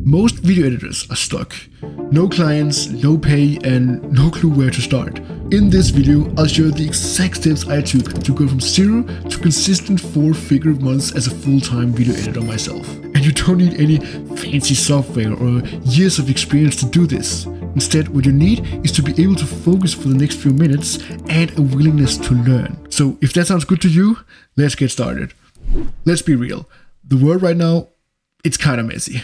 Most video editors are stuck. No clients, no pay, and no clue where to start. In this video, I'll show you the exact steps I took to go from 0 to consistent 4-figure months as a full-time video editor myself. And you don't need any fancy software or years of experience to do this. Instead, what you need is to be able to focus for the next few minutes and a willingness to learn. So if that sounds good to you, let's get started. Let's be real. The world right now, it's kind of messy.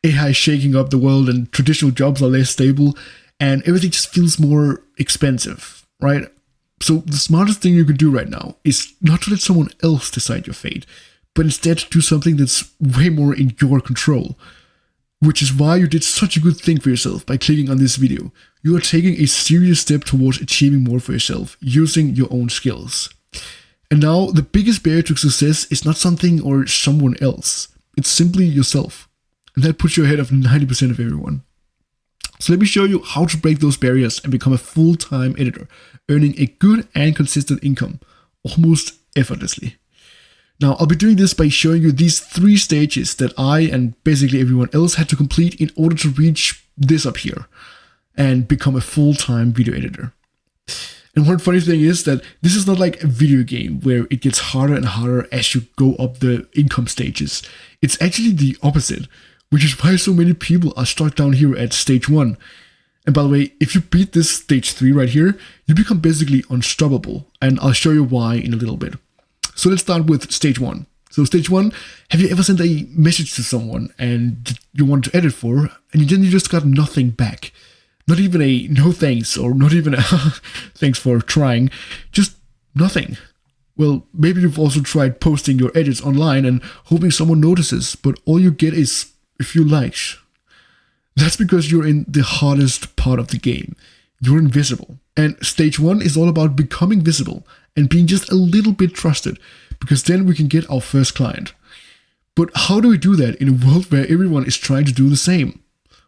AI is shaking up the world and traditional jobs are less stable and everything just feels more expensive, right? So the smartest thing you can do right now is not to let someone else decide your fate, but instead do something that's way more in your control. Which is why you did such a good thing for yourself by clicking on this video. You are taking a serious step towards achieving more for yourself, using your own skills. And now the biggest barrier to success is not something or someone else. It's simply yourself. And that puts you ahead of 90% of everyone. So let me show you how to break those barriers and become a full-time editor, earning a good and consistent income, almost effortlessly. Now, I'll be doing this by showing you these 3 stages that I and basically everyone else had to complete in order to reach this up here and become a full-time video editor. And one funny thing is that this is not like a video game where it gets harder and harder as you go up the income stages. It's actually the opposite, which is why so many people are stuck down here at stage 1. And by the way, if you beat this stage 3 right here, you become basically unstoppable. And I'll show you why in a little bit. So let's start with stage 1. So stage 1, have you ever sent a message to someone and you want to edit for, and then you just got nothing back? Not even a no thanks, or not even a thanks for trying, just nothing. Well, maybe you've also tried posting your edits online and hoping someone notices, but all you get is a few likes. That's because you're in the hardest part of the game. You're invisible. And stage 1 is all about becoming visible and being just a little bit trusted, because then we can get our first client. But how do we do that in a world where everyone is trying to do the same?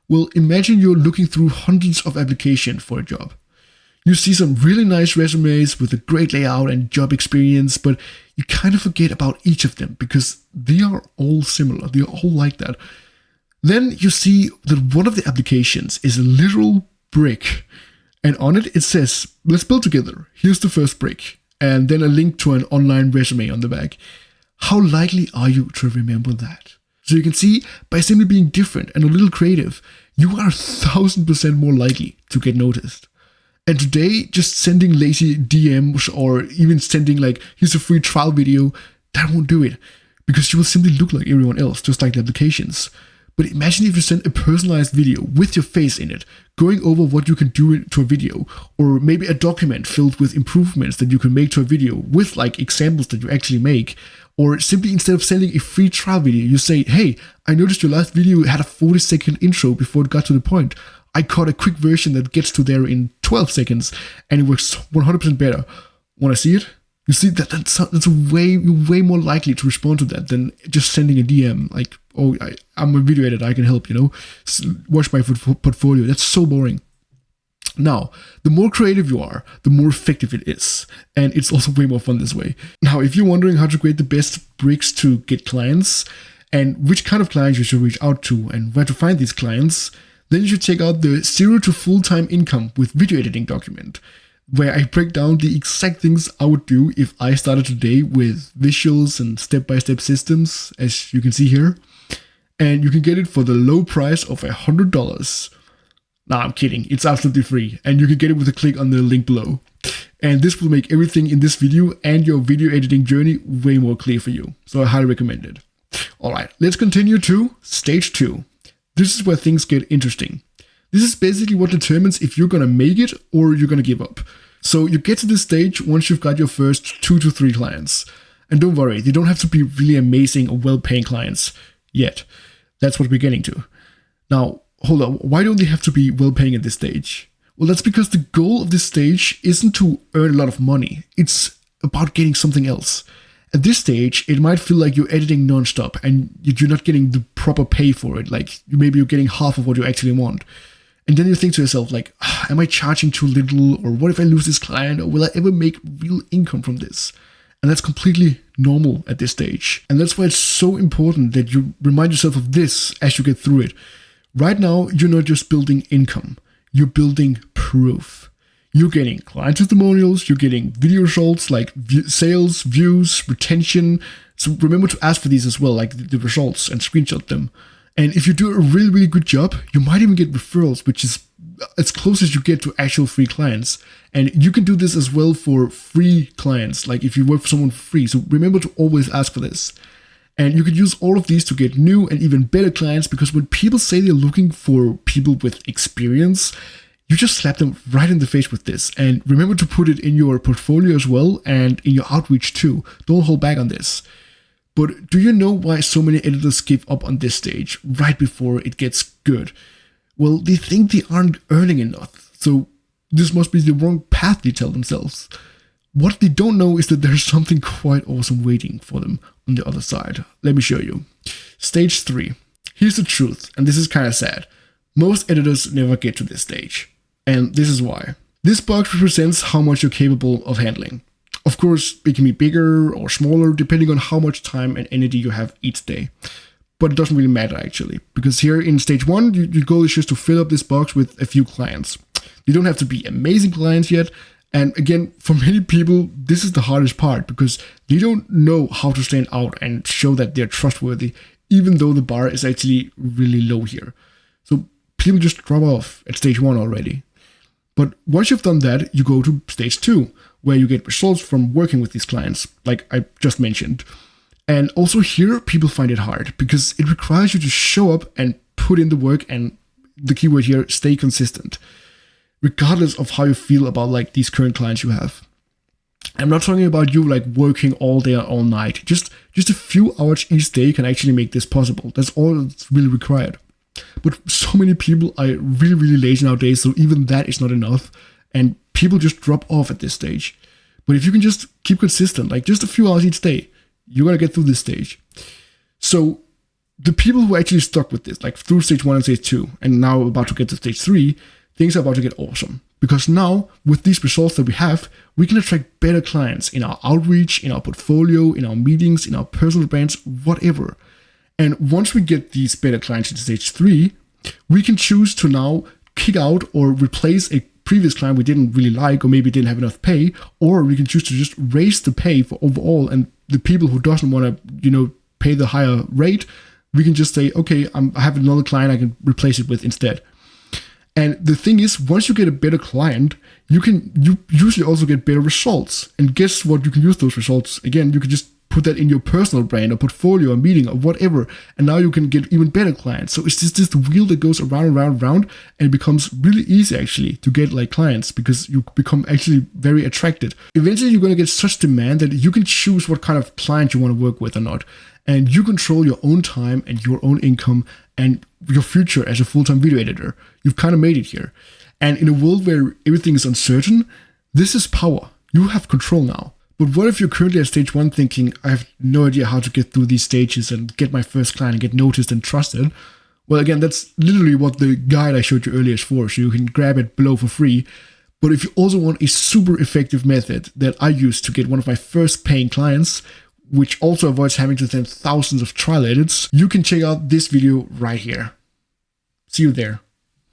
Well, imagine you're looking through hundreds of applications for a job. You see some really nice resumes with a great layout and job experience, but you kind of forget about each of them because they are all similar. They're all like that. Then you see that one of the applications is a literal brick. And on it, it says, let's build together. Here's the first brick. And then a link to an online resume on the back. How likely are you to remember that? So you can see, by simply being different and a little creative, you are 1,000% more likely to get noticed. And today, just sending lazy DMs or even sending like, here's a free trial video, that won't do it. Because you will simply look like everyone else, just like the applications. But imagine if you send a personalized video with your face in it, going over what you can do to a video, or maybe a document filled with improvements that you can make to a video with like examples that you actually make, or simply instead of sending a free trial video, you say, hey, I noticed your last video had a 40-second intro before it got to the point. I caught a quick version that gets to there in 12 seconds and it works 100% better. Want to see it? You see, that's way more likely to respond to that than just sending a DM like, oh, I'm a video editor, I can help, watch my portfolio. That's so boring. Now, the more creative you are, the more effective it is. And it's also way more fun this way. Now, if you're wondering how to create the best bricks to get clients, and which kind of clients you should reach out to, and where to find these clients, then you should check out the 0 to full-time income with video editing document, where I break down the exact things I would do if I started today with visuals and step-by-step systems, as you can see here. And you can get it for the low price of $100. Nah, I'm kidding. It's absolutely free. And you can get it with a click on the link below. And this will make everything in this video and your video editing journey way more clear for you. So I highly recommend it. Alright, let's continue to stage 2. This is where things get interesting. This is basically what determines if you're gonna make it or you're gonna give up. So you get to this stage once you've got your first 2 to 3 clients. And don't worry, they don't have to be really amazing or well-paying clients yet. That's what we're getting to. Now, hold on, why don't they have to be well-paying at this stage? Well, that's because the goal of this stage isn't to earn a lot of money. It's about getting something else. At this stage, it might feel like you're editing non-stop and you're not getting the proper pay for it. Like maybe you're getting half of what you actually want. And then you think to yourself like, am I charging too little? Or what if I lose this client? Or will I ever make real income from this? And that's completely normal at this stage. And that's why it's so important that you remind yourself of this as you get through it. Right now, you're not just building income, you're building proof. You're getting client testimonials, you're getting video results like sales, views, retention. So remember to ask for these as well, like the results, and screenshot them. And if you do a really, really good job, you might even get referrals, which is as close as you get to actual free clients. And you can do this as well for free clients, like if you work for someone for free. So remember to always ask for this. And you could use all of these to get new and even better clients, because when people say they're looking for people with experience, you just slap them right in the face with this. And remember to put it in your portfolio as well and in your outreach too. Don't hold back on this. But do you know why so many editors give up on this stage right before it gets good? Well, they think they aren't earning enough. So this must be the wrong path, they tell themselves. What they don't know is that there's something quite awesome waiting for them on the other side. Let me show you. Stage 3. Here's the truth, and this is kind of sad. Most editors never get to this stage. And this is why. This box represents how much you're capable of handling. Of course, it can be bigger or smaller depending on how much time and energy you have each day. But it doesn't really matter actually, because here in stage 1, your goal is just to fill up this box with a few clients. You don't have to be amazing clients yet. And again, for many people, this is the hardest part, because they don't know how to stand out and show that they're trustworthy, even though the bar is actually really low here. So people just drop off at stage 1 already. But once you've done that, you go to stage 2, where you get results from working with these clients, like I just mentioned. And also here, people find it hard, because it requires you to show up and put in the work, and the keyword here, stay consistent, regardless of how you feel about like these current clients you have. I'm not talking about you like working all day or all night. Just a few hours each day can actually make this possible. That's all that's really required. But so many people are really, really lazy nowadays, so even that is not enough, and people just drop off at this stage. But if you can just keep consistent, like just a few hours each day, you're gonna get through this stage. So the people who actually stuck with this, like through stage 1 and stage 2, and now about to get to stage 3, things are about to get awesome. Because now, with these results that we have, we can attract better clients in our outreach, in our portfolio, in our meetings, in our personal brands, whatever. And once we get these better clients in stage 3, we can choose to now kick out or replace a previous client we didn't really like, or maybe didn't have enough pay, or we can choose to just raise the pay for overall, and the people who doesn't want to, pay the higher rate, we can just say, okay, I have another client I can replace it with instead. And the thing is, once you get a better client, you usually also get better results. And guess what? You can use those results. Again, you can just put that in your personal brand or portfolio or meeting or whatever. And now you can get even better clients. So it's just this wheel that goes around and round and round, and it becomes really easy actually to get like clients, because you become actually very attracted. Eventually, you're going to get such demand that you can choose what kind of client you want to work with or not. And you control your own time and your own income and your future as a full-time video editor. You've kind of made it here. And in a world where everything is uncertain, this is power. You have control now. But what if you're currently at stage 1 thinking, I have no idea how to get through these stages and get my first client and get noticed and trusted? Well, again, that's literally what the guide I showed you earlier is for, so you can grab it below for free. But if you also want a super effective method that I used to get one of my first paying clients, which also avoids having to send thousands of trial edits, you can check out this video right here. See you there.